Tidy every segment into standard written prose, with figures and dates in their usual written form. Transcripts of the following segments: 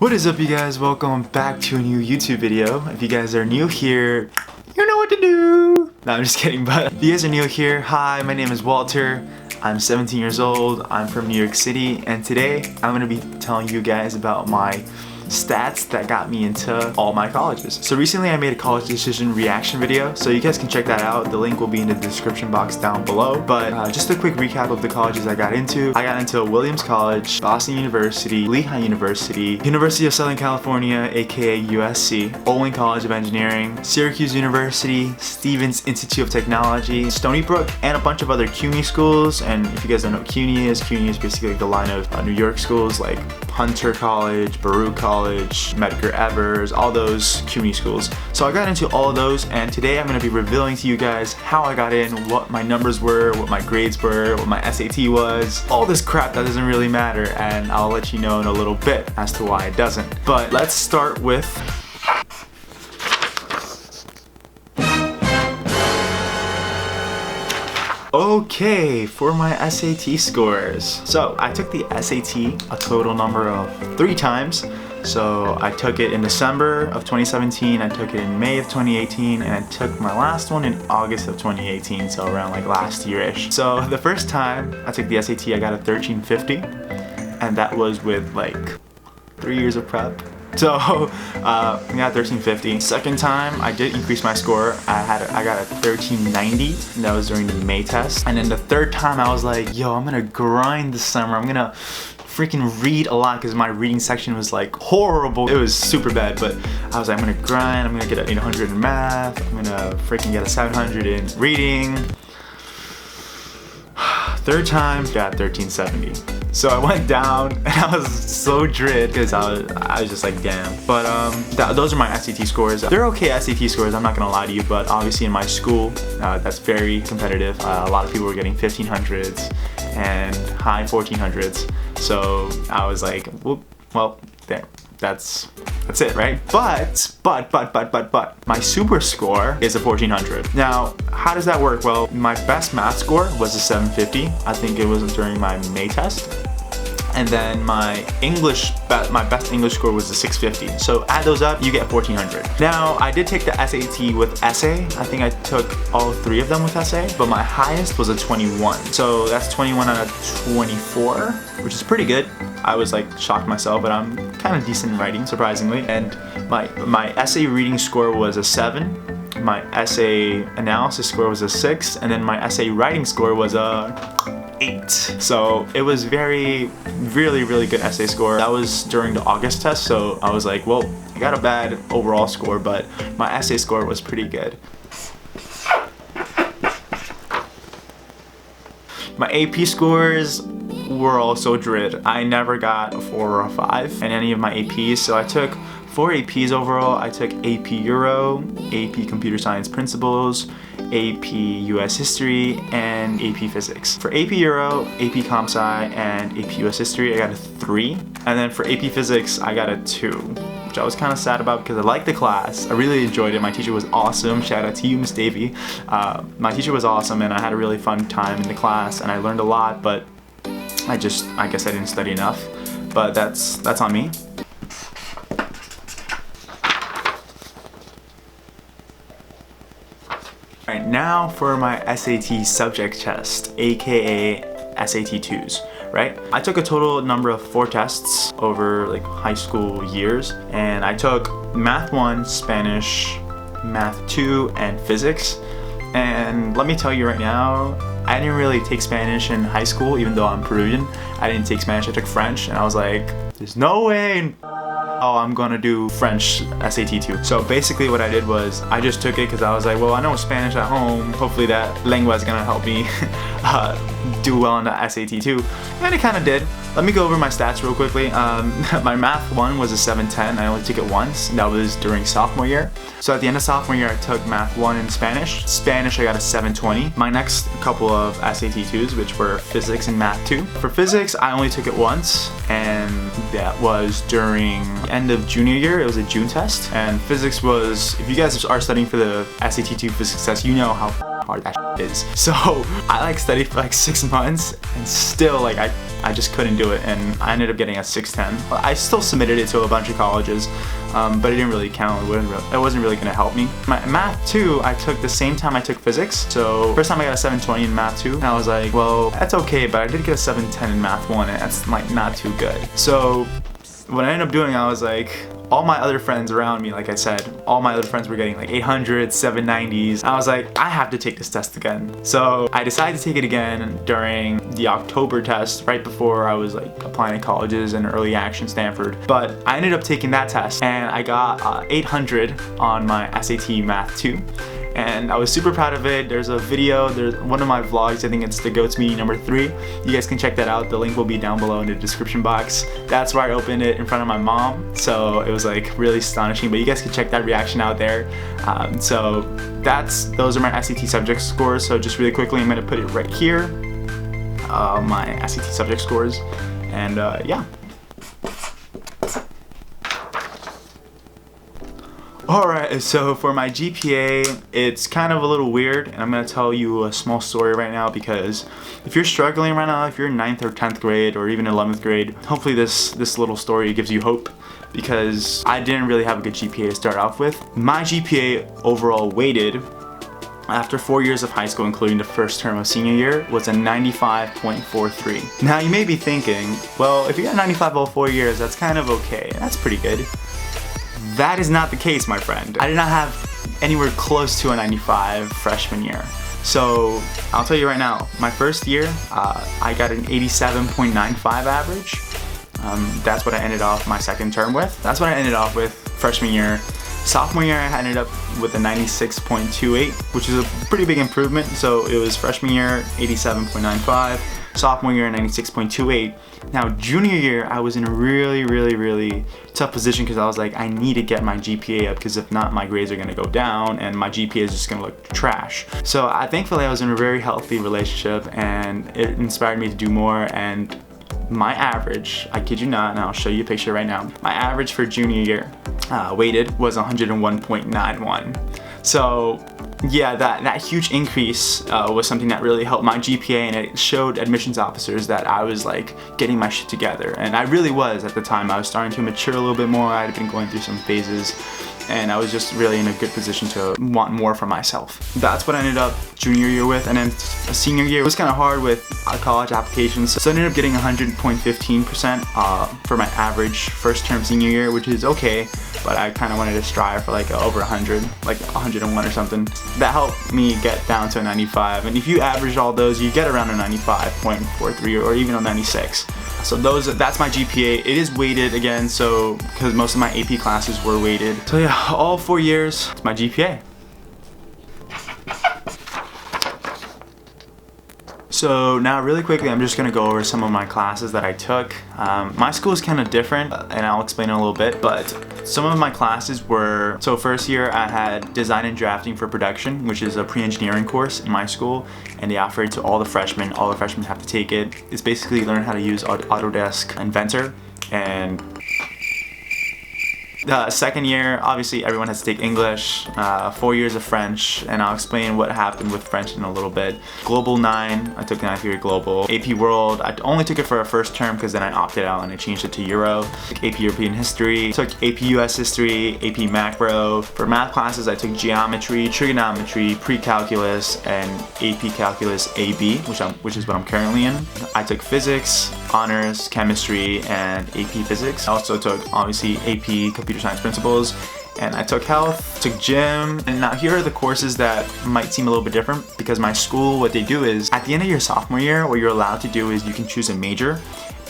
What is up, you guys? Welcome back to a new YouTube video. If you guys are new here, you know what to do. No, I'm just kidding, but if you guys are new here, hi, my name is Walter. I'm 17 years old, I'm from New York City, and today I'm gonna be telling you guys about my stats that got me into all my colleges. So recently I made a college decision reaction video, so you guys can check that out. The link will be in the description box down below. But just a quick recap of the colleges I got into. I got into Williams College, Boston University, Lehigh University, University of Southern California, aka USC, Olin College of Engineering, Syracuse University, Stevens Institute of Technology, Stony Brook, and a bunch of other CUNY schools. And if you guys don't know what CUNY is basically like the line of New York schools like Hunter College, Baruch College, Medgar Evers, all those CUNY schools. So I got into all of those, and today I'm going to be revealing to you guys how I got in, what my numbers were, what my grades were, what my SAT was, all this crap that doesn't really matter, and I'll let you know in a little bit as to why it doesn't. But let's start with okay, for my SAT scores. So I took the SAT a total number of 3 times. So I took it in December of 2017, I took it in May of 2018, and I took my last one in August of 2018, so around like last year-ish. So the first time I took the SAT, I got a 1350, and that was with like 3 years of prep. So I got 1350. Second time I did increase my score. I got a 1390, and that was during the May test. And then the third time I was like, yo, I'm gonna grind this summer. I'm gonna freaking read a lot because my reading section was like horrible. It was super bad, but I was like, I'm gonna grind. I'm gonna get an 800 in math. I'm gonna freaking get a 700 in reading. Third time, got 1370. So I went down, and I was so dread because I was just like, damn. But those are my SAT scores. They're okay SAT scores, I'm not gonna lie to you, but obviously in my school, that's very competitive. A lot of people were getting 1500s and high 1400s. So I was like, well, there. That's it, right? But my super score is a 1400. Now, how does that work? Well, my best math score was a 750. I think it was during my May test. And then my best English score was a 650. So add those up, you get 1400. Now, I did take the SAT with essay. I think I took all 3 of them with essay, but my highest was a 21. So that's 21 out of 24, which is pretty good. I was like shocked myself, but I'm kind of decent in writing, surprisingly. And my essay reading score was a 7. My essay analysis score was a 6, and then my essay writing score was a 8. So it was really good essay score. That was during the August test, so I was like, well, I got a bad overall score, but my essay score was pretty good. My AP scores were also dread. I never got a 4 or a 5 in any of my APs, so I took 4 APs overall. I took AP Euro, AP Computer Science Principles, AP US History, and AP Physics. For AP Euro, AP Comp Sci, and AP US History, I got a 3. And then for AP Physics, I got a 2, which I was kind of sad about because I liked the class. I really enjoyed it. My teacher was awesome. Shout out to you, Miss Davy. My teacher was awesome, and I had a really fun time in the class, and I learned a lot, but I guess I didn't study enough. But that's on me. Alright, now for my SAT subject test, aka SAT 2s, right? I took a total number of 4 tests over like high school years, and I took Math 1, Spanish, Math 2, and Physics. And let me tell you right now, I didn't really take Spanish in high school, even though I'm Peruvian. I didn't take Spanish, I took French, and I was like, there's no way oh, I'm gonna do French SAT 2. So basically what I did was I just took it because I was like, well, I know Spanish at home. Hopefully that lengua is gonna help me do well on the SAT 2. And it kind of did. Let me go over my stats real quickly. My Math 1 was a 710. I only took it once. That was during sophomore year. So at the end of sophomore year, I took Math 1 in Spanish. Spanish, I got a 720. My next couple of SAT 2s, which were Physics and Math 2. For Physics, I only took it once, and that was during the end of junior year. It was a June test. And Physics was, if you guys are studying for the SAT 2 Physics test, you know how hard that is. So I like studied for like 6 months and still like I just couldn't do it, and I ended up getting a 610. I still submitted it to a bunch of colleges, but it didn't really count. It wasn't really gonna help me. My math 2, I took the same time I took physics. So first time I got a 720 in math 2, and I was like, well, that's okay, but I did get a 710 in math 1, and that's like not too good. So what I ended up doing, I was like, all my other friends around me, like I said, all my other friends were getting like 800s, 790s. I was like, I have to take this test again. So I decided to take it again during the October test, right before I was like applying to colleges and early action Stanford. But I ended up taking that test and I got 800 on my SAT Math 2. And I was super proud of it. There's a video, there's one of my vlogs, I think it's the Goats Meeting number 3. You guys can check that out. The link will be down below in the description box. That's where I opened it in front of my mom. So it was like really astonishing, but you guys can check that reaction out there. So those are my SAT subject scores. So just really quickly, I'm gonna put it right here. My SAT subject scores. And yeah. Alright, so for my GPA, it's kind of a little weird, and I'm going to tell you a small story right now, because if you're struggling right now, if you're in 9th or 10th grade or even 11th grade, hopefully this little story gives you hope, because I didn't really have a good GPA to start off with. My GPA overall weighted after 4 years of high school, including the first term of senior year, was a 95.43. Now you may be thinking, well, if you got 95 all 4 years, that's kind of okay. That's pretty good. That is not the case, my friend. I did not have anywhere close to a 95 freshman year. So I'll tell you right now, my first year, I got an 87.95 average. That's what I ended off my second term with. That's what I ended off with freshman year. Sophomore year, I ended up with a 96.28, which is a pretty big improvement. So it was freshman year, 87.95. Sophomore year, 96.28. Now junior year, I was in a really tough position because I was like, I need to get my GPA up, because if not, my grades are gonna go down and my GPA is just gonna look trash. So thankfully I was in a very healthy relationship, and it inspired me to do more. And my average, I kid you not, and I'll show you a picture right now, my average for junior year weighted was 101.91. So yeah, that huge increase was something that really helped my GPA, and it showed admissions officers that I was like getting my shit together. And I really was at the time. I was starting to mature a little bit more. I had been going through some phases, and I was just really in a good position to want more for myself. That's what I ended up junior year with. And then senior year, it was kind of hard with college applications. So I ended up getting 100.15% for my average first term senior year, which is okay, but I kind of wanted to strive for like over 100, like 101 or something. That helped me get down to a 95. And if you average all those, you get around a 95.43 or even a 96. So that's my GPA. It is weighted again, so because most of my AP classes were weighted. So yeah, all 4 years, it's my GPA. So now really quickly, I'm just gonna go over some of my classes that I took. My school is kind of different, and I'll explain in a little bit, but some of my classes were, so first year I had design and drafting for production, which is a pre-engineering course in my school, and they offer it to all the freshmen. All the freshmen have to take it. It's basically learn how to use Autodesk Inventor. And the second year, obviously everyone has to take English, 4 years of French, and I'll explain what happened with French in a little bit. Global 9, I took 9th year Global. AP World, I only took it for a first term because then I opted out and I changed it to Euro. AP European History, took AP US History, AP Macro. For math classes, I took Geometry, Trigonometry, Pre-Calculus, and AP Calculus AB, which is what I'm currently in. I took Physics, Honors, Chemistry, and AP Physics. I also took, obviously, AP Computer Science Principles, and I took Health, took Gym. And now here are the courses that might seem a little bit different, because my school, what they do is, at the end of your sophomore year, what you're allowed to do is you can choose a major.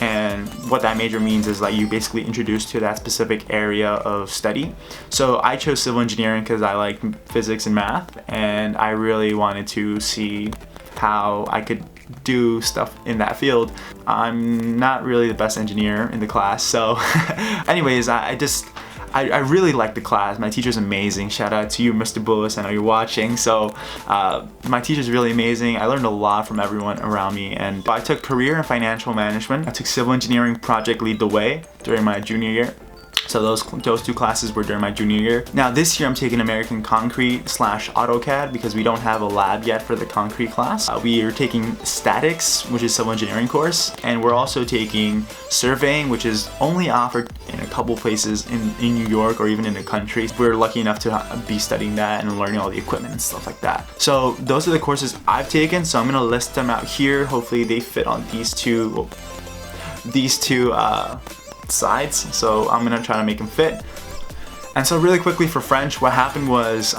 And what that major means is like you basically introduced to that specific area of study. So I chose civil engineering because I like physics and math, and I really wanted to see how I could do stuff in that field. I'm not really the best engineer in the class, so anyways, I really like the class. My teacher's amazing. Shout out to you, Mr. Bullis. I know you're watching. So my teacher's really amazing. I learned a lot from everyone around me. And I took career and financial management. I took civil engineering project lead the way during my junior year. So those two classes were during my junior year. Now this year I'm taking American Concrete / AutoCAD because we don't have a lab yet for the concrete class. We are taking statics, which is civil engineering course, and we're also taking surveying, which is only offered in a couple places in New York or even in the country. We're lucky enough to be studying that and learning all the equipment and stuff like that. So those are the courses I've taken, so I'm gonna list them out here. Hopefully they fit on these two sides, so I'm gonna try to make them fit. And so really quickly for French, what happened was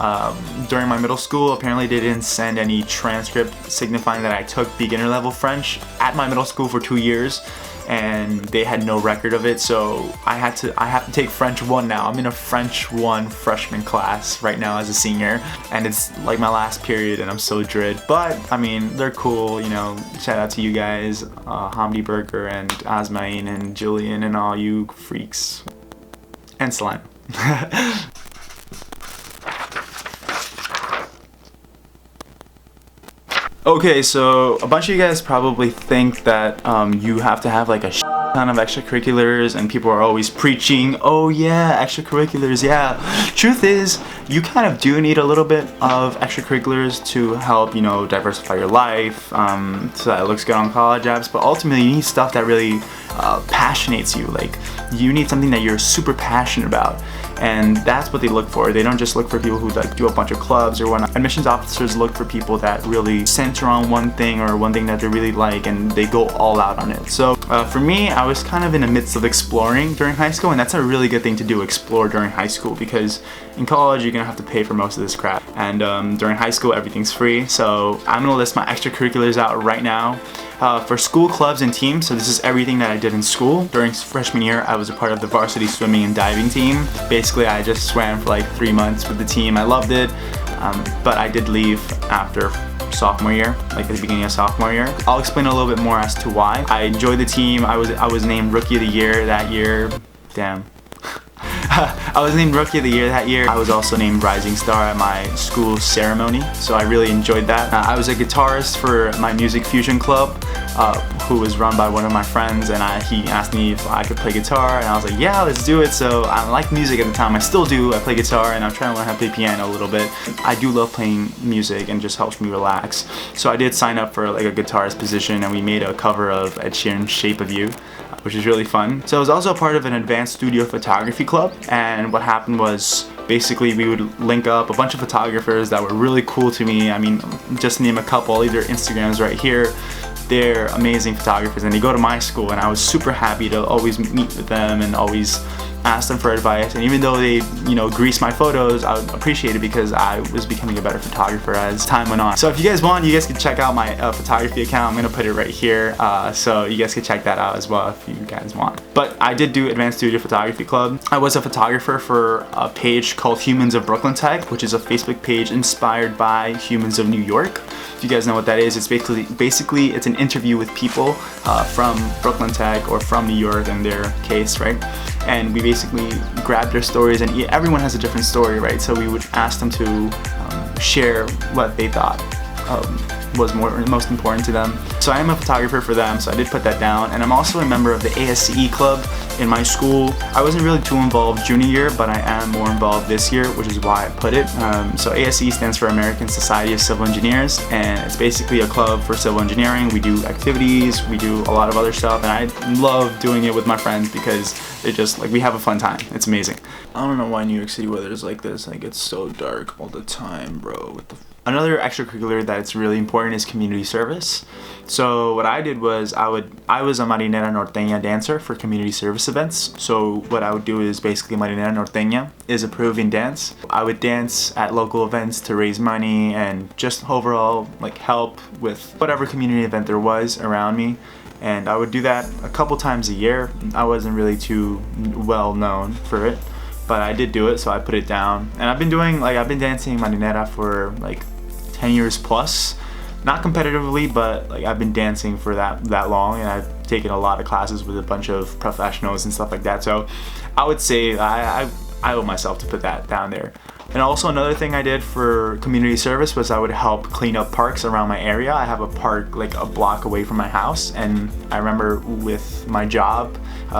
during my middle school, apparently they didn't send any transcript signifying that I took beginner level French at my middle school for 2 years, and they had no record of it, so I have to take French 1 now. I'm in a French 1 freshman class right now as a senior, and it's like my last period and I'm so dread. But I mean, they're cool, you know. Shout out to you guys, Hamdi Burger and Asmain and Julian and all you freaks. And Slime. Okay, so a bunch of you guys probably think that you have to have like a ton of extracurriculars, and people are always preaching, oh yeah, extracurriculars, yeah. Truth is, you kind of do need a little bit of extracurriculars to help, you know, diversify your life, so that it looks good on college apps, but ultimately you need stuff that really passionates you. Like, you need something that you're super passionate about, and that's what they look for. They don't just look for people who like do a bunch of clubs or whatnot. Admissions officers look for people that really center on one thing or one thing that they really like, and they go all out on it. So for me, I was kind of in the midst of exploring during high school, and that's a really good thing to do, explore during high school, because in college you're gonna have to pay for most of this crap, and during high school everything's free. So I'm gonna list my extracurriculars out right now. For school clubs and teams, so this is everything that I did in school. During freshman year, I was a part of the varsity swimming and diving team. Basically, I just swam for like 3 months with the team. I loved it, but I did leave after sophomore year, like at the beginning of sophomore year. I'll explain a little bit more as to why. I enjoyed the team. I was named Rookie of the Year that year. Damn. I was named Rookie of the Year that year. I was also named Rising Star at my school ceremony, so I really enjoyed that. I was a guitarist for my music fusion club, who was run by one of my friends, and he asked me if I could play guitar, and I was like, yeah, let's do it. So I liked music at the time. I still do. I play guitar, and I'm trying to learn how to play piano a little bit. I do love playing music, and just helps me relax. So I did sign up for like a guitarist position, and we made a cover of Ed Sheeran's Shape of You, which is really fun. So I was also a part of an advanced studio photography club, and what happened was basically we would link up a bunch of photographers that were really cool to me. I mean, just name a couple, either Instagrams right here. They're amazing photographers, and they go to my school, and I was super happy to always meet with them and always ask them for advice. And even though they, you know, grease my photos, I would appreciate it because I was becoming a better photographer as time went on. So if you guys want, you guys can check out my photography account. I'm gonna put it right here, so you guys can check that out as well if you guys want. But I did do Advanced Studio Photography Club. I was a photographer for a page called Humans of Brooklyn Tech, which is a Facebook page inspired by Humans of New York. If you guys know what that is, it's basically it's an interview with people from Brooklyn Tech or from New York in their case, right? And we basically grabbed their stories, and everyone has a different story, right? So we would ask them to share what they thought was most important to them. So I am a photographer for them, so I did put that down. And I'm also a member of the ASCE club in my school. I wasn't really too involved junior year, but I am more involved this year, which is why I put it. So ASCE stands for American Society of Civil Engineers, and it's basically a club for civil engineering. We do activities, we do a lot of other stuff, and I love doing it with my friends because they're just like, we have a fun time. It's amazing. I don't know why New York City weather is like this. Like, it's so dark all the time, bro. What the Another extracurricular that's really important is community service. So what I did was I was a Marinera Norteña dancer for community service events. So what I would do is basically Marinera Norteña is a Peruvian dance. I would dance at local events to raise money and just overall like help with whatever community event there was around me. And I would do that a couple times a year. I wasn't really too well known for it, but I did do it, so I put it down. And I've been dancing Marinera for like 10 years plus. Not competitively, but like I've been dancing for that long, and I've taken a lot of classes with a bunch of professionals and stuff like that. So I would say I owe myself to put that down there. And also another thing I did for community service was I would help clean up parks around my area. I have a park like a block away from my house, and I remember with my job,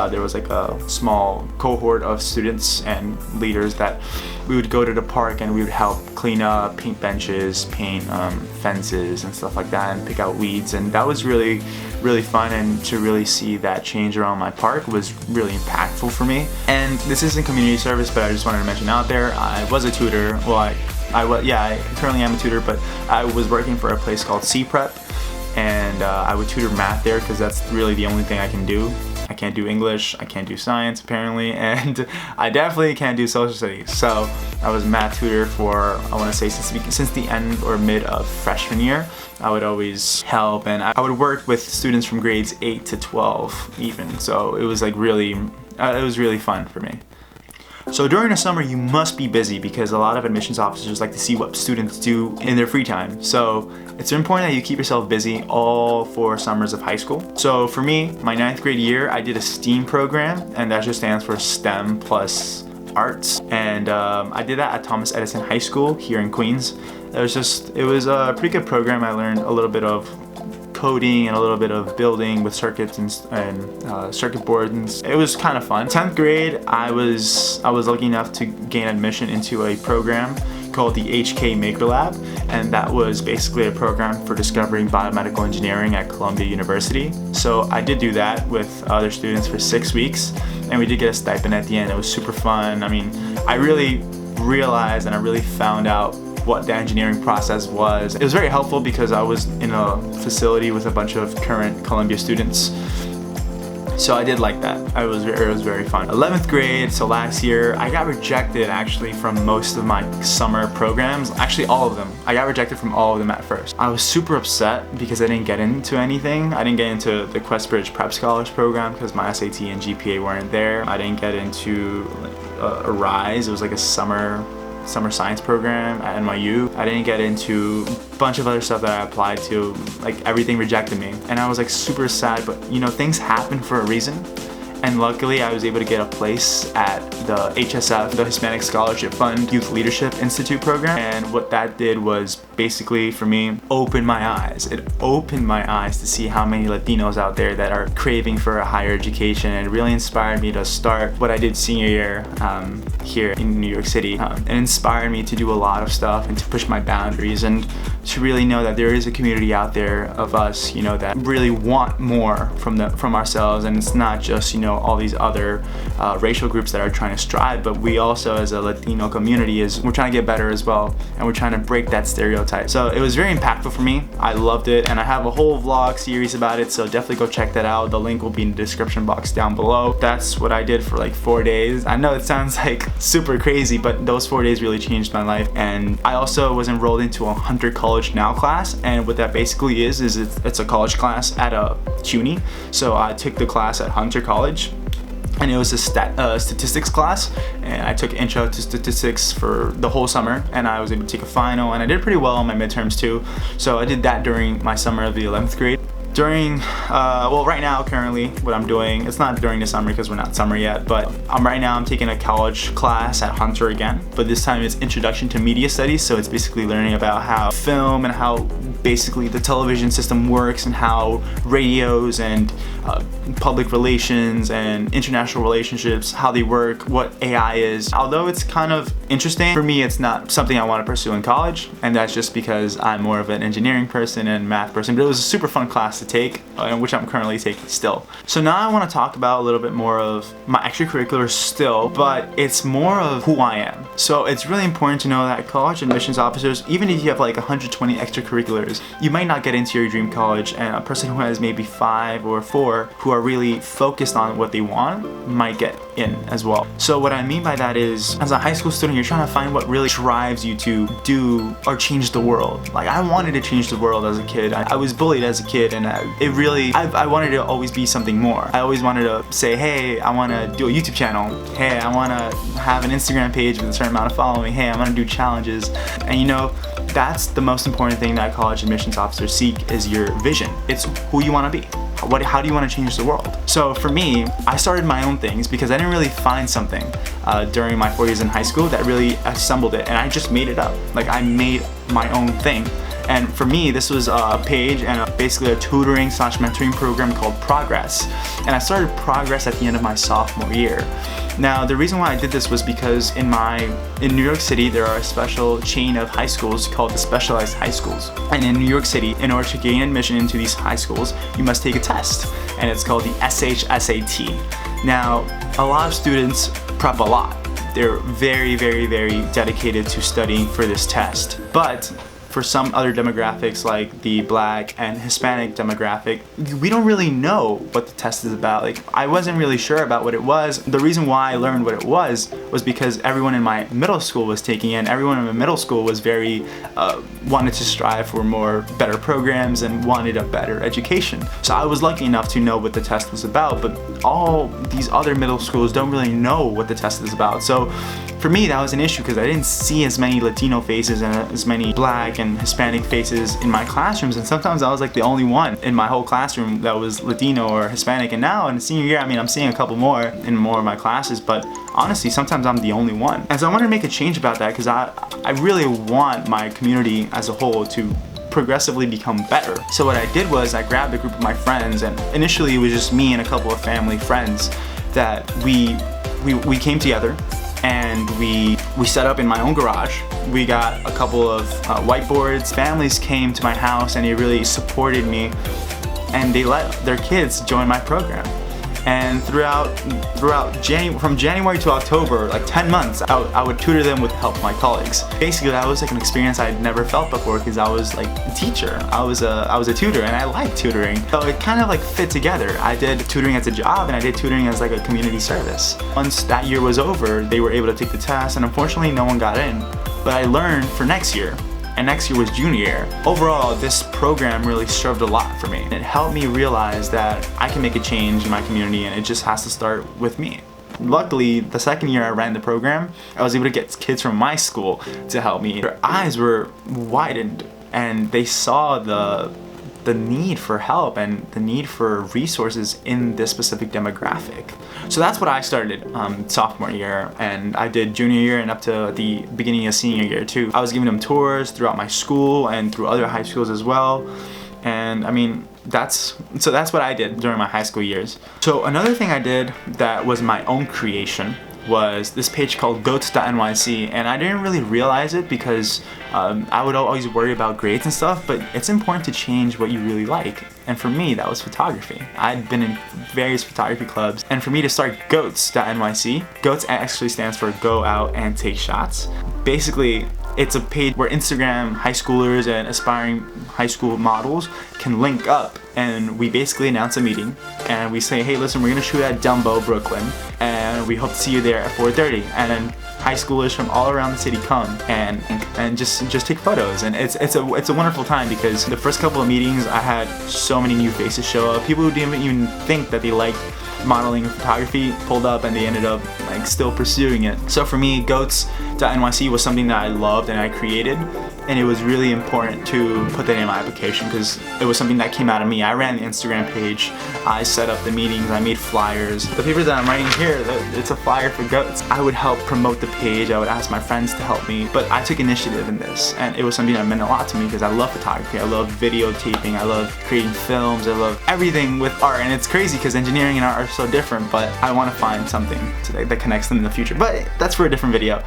there was like a small cohort of students and leaders that we would go to the park and we would help clean up, paint benches, paint fences and stuff like that, and pick out weeds. And that was really fun, and to really see that change around my park was really impactful for me. And this isn't community service, but I just wanted to mention out there, I was a tutor. Well, I currently am a tutor, but I was working for a place called C-Prep, and I would tutor math there because that's really the only thing I can do. I can't do English, I can't do science apparently, and I definitely can't do social studies. So I was a math tutor for, I want to say, since the end or mid of freshman year. I would always help, and I would work with students from grades 8 to 12 even. So it was like it was really fun for me. So during the summer, you must be busy because a lot of admissions officers like to see what students do in their free time. So it's important that you keep yourself busy all 4 summers of high school. So for me, my 9th grade year, I did a STEAM program, and that just stands for STEM plus arts. And I did that at Thomas Edison High School here in Queens. It was a pretty good program. I learned a little bit of coding and a little bit of building with circuits and circuit boards, and it was kind of fun. 10th grade, I was lucky enough to gain admission into a program called the HK Maker Lab, and that was basically a program for discovering biomedical engineering at Columbia University. So I did do that with other students for 6 weeks, and we did get a stipend at the end. It was super fun. I mean, I really realized and I really found out what the engineering process was. It was very helpful because I was in a facility with a bunch of current Columbia students. So I did like that. It was very fun. 11th grade, so last year, I got rejected actually from most of my summer programs. Actually, all of them. I got rejected from all of them at first. I was super upset because I didn't get into anything. I didn't get into the Questbridge Prep Scholars program because my SAT and GPA weren't there. I didn't get into a RISE. It was like a summer science program at NYU. I didn't get into a bunch of other stuff that I applied to. Like, everything rejected me, and I was like super sad, but you know, things happen for a reason. And luckily I was able to get a place at the HSF, the Hispanic Scholarship Fund Youth Leadership Institute program. And what that did was basically, for me, open my eyes. It opened my eyes to see how many Latinos out there that are craving for a higher education. And it really inspired me to start what I did senior year here in New York City. It inspired me to do a lot of stuff and to push my boundaries, and to really know that there is a community out there of us, you know, that really want more from ourselves. And it's not just, you know, all these other racial groups that are trying to strive, but we also, as a Latino community, we're trying to get better as well, and we're trying to break that stereotype. So it was very impactful for me. I loved it, and I have a whole vlog series about it, so definitely go check that out. The link will be in the description box down below. That's what I did for like 4 days. I know it sounds like super crazy, but those 4 days really changed my life. And I also was enrolled into a Hunter College Now class, and what that basically is it's a college class at a CUNY. So I took the class at Hunter College, and it was a statistics class, and I took intro to statistics for the whole summer, and I was able to take a final, and I did pretty well on my midterms too. So I did that during my summer of the 11th grade. During, well, right now, currently, what I'm doing, it's not during the summer because we're not summer yet, but right now I'm taking a college class at Hunter again, but this time it's Introduction to Media Studies, so it's basically learning about how film and how basically the television system works, and how radios and public relations and international relationships, how they work, what AI is. Although it's kind of interesting, for me it's not something I want to pursue in college, and that's just because I'm more of an engineering person and math person, but it was a super fun class to take, which I'm currently taking still. So now I want to talk about a little bit more of my extracurriculars still, but it's more of who I am. So it's really important to know that college admissions officers, even if you have like 120 extracurriculars, you might not get into your dream college, and a person who has maybe 5 or 4 who are really focused on what they want might get in as well. So what I mean by that is, as a high school student, you're trying to find what really drives you to do or change the world. Like, I wanted to change the world as a kid. I was bullied as a kid, and I wanted to always be something more. I always wanted to say, hey, I want to do a YouTube channel. Hey, I want to have an Instagram page with a certain amount of following. Hey, I want to do challenges. And you know, that's the most important thing that college admissions officers seek, is your vision. It's who you want to be. How do you want to change the world? So for me, I started my own things because I didn't really find something. during my 4 years in high school that really assembled it, and I just made it up. Like, I made my own thing. And for me, this was a page and basically a tutoring / mentoring program called Progress. And I started Progress at the end of my sophomore year. Now, the reason why I did this was because in New York City, there are a special chain of high schools called the specialized high schools. And in New York City, in order to gain admission into these high schools, you must take a test, and it's called the SHSAT. Now, a lot of students prep a lot. They're very, very, very dedicated to studying for this test. But for some other demographics like the Black and Hispanic demographic, we don't really know what the test is about. Like, I wasn't really sure about what it was. The reason why I learned what it was because everyone in my middle school was taking it, and everyone in my middle school was very wanted to strive for better programs and wanted a better education. So I was lucky enough to know what the test was about, but all these other middle schools don't really know what the test is about. So for me, that was an issue because I didn't see as many Latino faces and as many Black and Hispanic faces in my classrooms, and sometimes I was like the only one in my whole classroom that was Latino or Hispanic. And now in senior year, I mean, I'm seeing a couple more in more of my classes, but honestly, sometimes I'm the only one. And so I wanted to make a change about that because I really want my community as a whole to progressively become better. So what I did was I grabbed a group of my friends, and initially it was just me and a couple of family friends that we came together. And we set up in my own garage. We got a couple of whiteboards. Families came to my house and they really supported me, and they let their kids join my program. And from January to October, like 10 months, I would tutor them with the help of my colleagues. Basically, that was like an experience I'd never felt before because I was like a teacher. I was a tutor, and I liked tutoring. So it kind of like fit together. I did tutoring as a job, and I did tutoring as like a community service. Once that year was over, they were able to take the test, and unfortunately, no one got in. But I learned for next year. And next year was junior year. Overall, this program really served a lot for me. It helped me realize that I can make a change in my community, and it just has to start with me. Luckily, the second year I ran the program, I was able to get kids from my school to help me. Their eyes were widened, and they saw the need for help and the need for resources in this specific demographic. So that's what I started sophomore year, and I did junior year and up to the beginning of senior year too. I was giving them tours throughout my school and through other high schools as well. And I mean, that's what I did during my high school years. So another thing I did that was my own creation was this page called goats.nyc, and I didn't really realize it because I would always worry about grades and stuff, but it's important to change what you really like. And for me, that was photography. I'd been in various photography clubs, and for me to start goats.nyc, goats actually stands for go out and take shots. Basically, it's a page where Instagram high schoolers and aspiring high school models can link up, and we basically announce a meeting and we say, hey, listen, we're gonna shoot at Dumbo, Brooklyn, and we hope to see you there at 4:30. And then high schoolers from all around the city come and just take photos, and it's a wonderful time because the first couple of meetings I had so many new faces show up. People who didn't even think that they liked modeling and photography pulled up, and they ended up like still pursuing it. So for me, goats.nyc was something that I loved and I created, and it was really important to put that in my application because it was something that came out of me. I ran the Instagram page, I set up the meetings, I made flyers. The paper that I'm writing here, it's a flyer for Goats. I would help promote the page, I would ask my friends to help me, but I took initiative in this, and it was something that meant a lot to me because I love photography, I love videotaping, I love creating films, I love everything with art. And it's crazy because engineering and art are so different, but I want to find something that connects them in the future, but that's for a different video.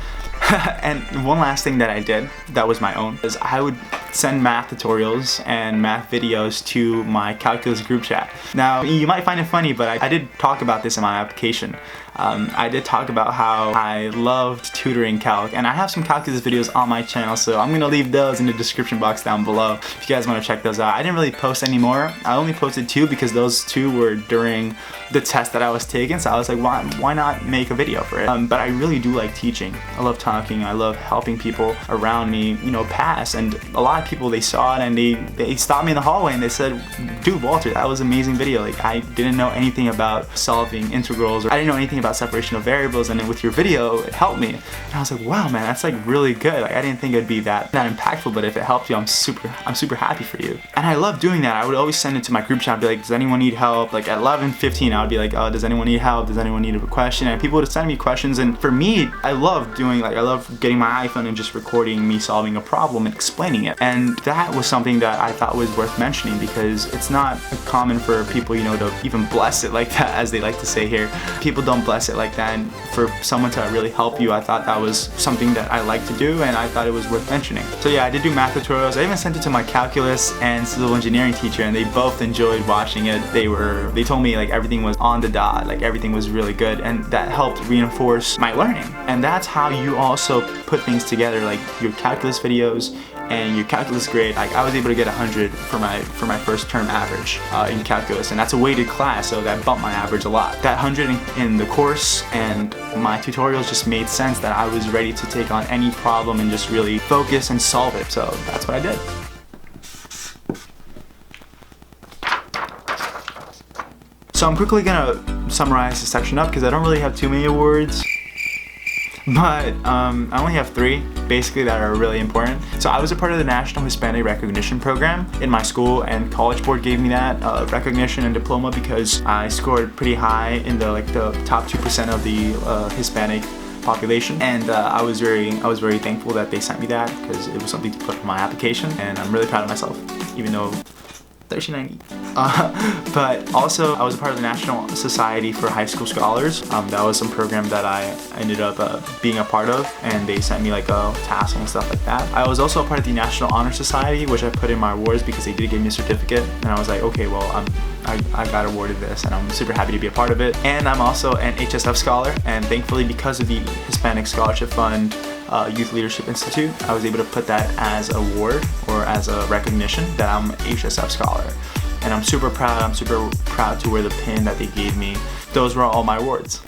And one last thing that I did that was my own is I would send math tutorials and math videos to my calculus group chat. Now, you might find it funny, but I did talk about this in my application. I did talk about how I loved tutoring calc, and I have some calculus videos on my channel, so I'm gonna leave those in the description box down below if you guys want to check those out. I didn't really post any more. I only posted 2 because those 2 were during the test that I was taking, so I was like, why not make a video for it? But I really do like teaching. I love talking, I love helping people around me, you know, pass. And a lot of people, they saw it and they stopped me in the hallway and they said, dude, Walter, that was an amazing video. Like, I didn't know anything about solving integrals, or I didn't know anything about about separation of variables, and then with your video, it helped me. And I was like, wow, man, that's like really good. Like I didn't think it'd be that impactful, but if it helped you, I'm super happy for you. And I love doing that. I would always send it to my group chat, I'd be like, does anyone need help? Like at 11:15, I would be like, oh, does anyone need help? Does anyone need a question? And people would send me questions. And for me, I love getting my iPhone and just recording me solving a problem and explaining it. And that was something that I thought was worth mentioning, because it's not common for people, you know, to even bless it like that, as they like to say here. People don't bless it like that, and for someone to really help you, I thought that was something that I like to do, and I thought it was worth mentioning. So yeah, I did do math tutorials. I even sent it to my calculus and civil engineering teacher, and they both enjoyed watching it. They told me like everything was on the dot, like everything was really good, and that helped reinforce my learning. And that's how you also put things together, like your calculus videos and your calculus grade. Like I was able to get 100 for my first term average in calculus, and that's a weighted class, so that bumped my average a lot. That 100 in the course and my tutorials just made sense that I was ready to take on any problem and just really focus and solve it. So that's what I did. So I'm quickly gonna summarize this section up because I don't really have too many awards. But I only have 3 basically that are really important. So I was a part of the National Hispanic Recognition Program in my school, and College Board gave me that recognition and diploma because I scored pretty high in the top 2% of the Hispanic population, and I was very thankful that they sent me that, because it was something to put on my application, and I'm really proud of myself, even though 1390. But also I was a part of the National Society for High School Scholars. That was some program that I ended up being a part of, and they sent me like a task and stuff like that. I was also a part of the National Honor Society, which I put in my awards because they did give me a certificate, and I was like, okay, well, I got awarded this, and I'm super happy to be a part of it. And I'm also an HSF scholar, and thankfully because of the Hispanic Scholarship Fund Youth Leadership Institute, I was able to put that as an award or as a recognition that I'm an HSF scholar. And I'm super proud. I'm super proud to wear the pin that they gave me. Those were all my awards.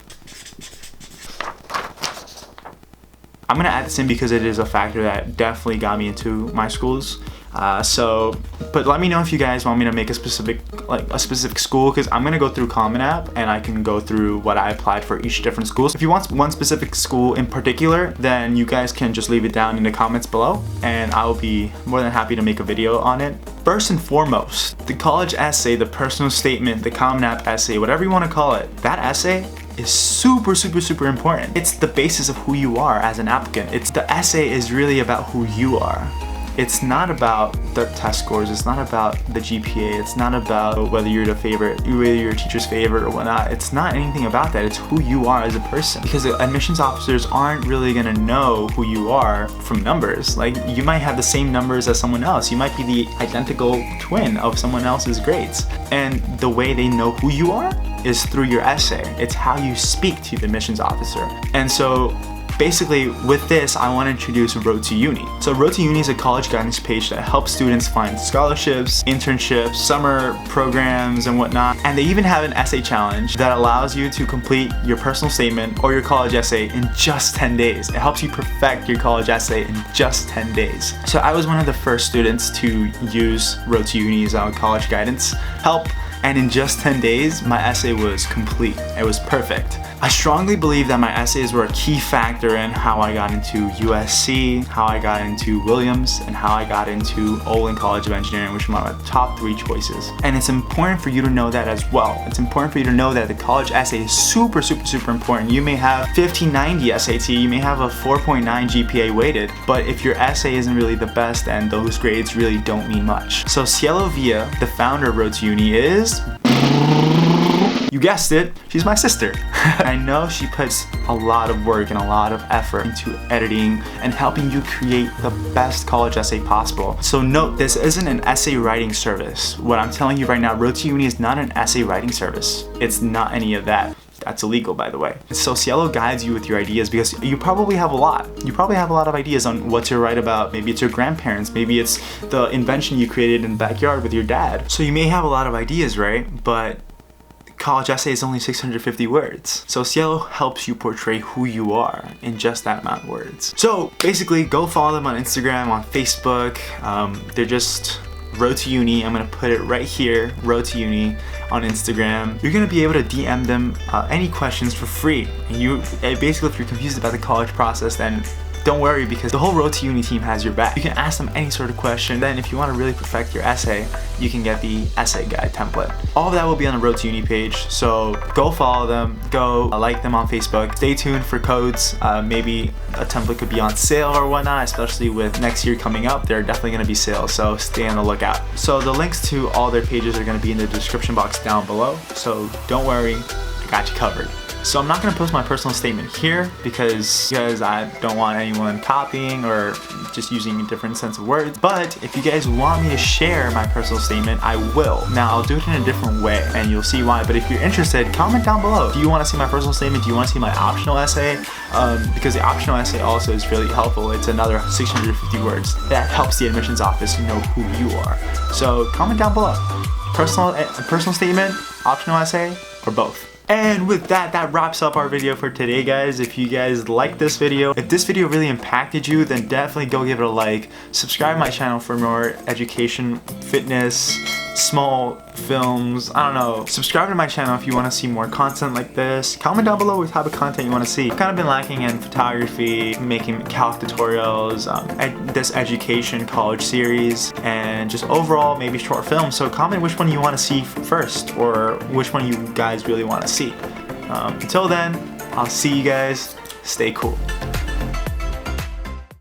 I'm gonna add this in because it is a factor that definitely got me into my schools. But let me know if you guys want me to make a specific school, because I'm gonna go through Common App and I can go through what I applied for each different schools. If you want one specific school in particular, then you guys can just leave it down in the comments below, and I'll be more than happy to make a video on it. First and foremost, the college essay, the personal statement, the Common App essay, whatever you want to call it, that essay is super important. It's the basis of who you are as an applicant. The essay is really about who you are. It's not about the test scores, it's not about the GPA, it's not about whether you're your teacher's favorite or whatnot. It's not anything about that, it's who you are as a person. Because the admissions officers aren't really gonna know who you are from numbers. Like, you might have the same numbers as someone else, you might be the identical twin of someone else's grades. And the way they know who you are is through your essay. It's how you speak to the admissions officer. And so, basically, with this, I want to introduce Road to Uni. So Road to Uni is a college guidance page that helps students find scholarships, internships, summer programs, and whatnot. And they even have an essay challenge that allows you to complete your personal statement or your college essay in just 10 days. It helps you perfect your college essay in just 10 days. So I was one of the first students to use Road to Uni's college guidance help, and in just 10 days, my essay was complete. It was perfect. I strongly believe that my essays were a key factor in how I got into USC, how I got into Williams, and how I got into Olin College of Engineering, which are my top 3 choices. And it's important for you to know that as well. It's important for you to know that the college essay is super important. You may have 1590 SAT, you may have a 4.9 GPA weighted, but if your essay isn't really the best, then those grades really don't mean much. So Cielo Villa, the founder of Road to Uni, is... you guessed it, she's my sister. I know she puts a lot of work and a lot of effort into editing and helping you create the best college essay possible. So note, this isn't an essay writing service. What I'm telling you right now, Road to Uni is not an essay writing service. It's not any of that. That's illegal, by the way. So Cielo guides you with your ideas because you probably have a lot. You probably have a lot of ideas on what to write about. Maybe it's your grandparents. Maybe it's the invention you created in the backyard with your dad. So you may have a lot of ideas, right? But college essay is only 650 words. So Cielo helps you portray who you are in just that amount of words. So basically, go follow them on Instagram, on Facebook. They're just Road to Uni. I'm gonna put it right here, Road to Uni. on Instagram. You're gonna be able to DM them any questions for free. And basically, if you're confused about the college process, then don't worry, because the whole Road to Uni team has your back. You can ask them any sort of question. Then if you want to really perfect your essay, you can get the essay guide template. All of that will be on the Road to Uni page, so go follow them, go like them on Facebook. Stay tuned for codes. Maybe a template could be on sale or whatnot, especially with next year coming up. There are definitely going to be sales, so stay on the lookout. So the links to all their pages are going to be in the description box down below, so don't worry, I got you covered. So I'm not going to post my personal statement here because I don't want anyone copying or just using a different sense of words. But if you guys want me to share my personal statement, I will. Now I'll do it in a different way and you'll see why. But if you're interested, comment down below. Do you want to see my personal statement? Do you want to see my optional essay? Because the optional essay also is really helpful. It's another 650 words that helps the admissions office know who you are. So comment down below. Personal statement, optional essay, or both. And with that, that wraps up our video for today, guys. If you guys liked this video, if this video really impacted you, then definitely go give it a like. Subscribe to my channel for more education, fitness, small films, I don't know. Subscribe to my channel if you want to see more content like this. Comment down below what type of content you want to see. I've kind of been lacking in photography, making calc tutorials, this education college series, and just overall maybe short films. So comment which one you want to see first, or which one you guys really want to see. Until then, I'll see you guys. Stay cool.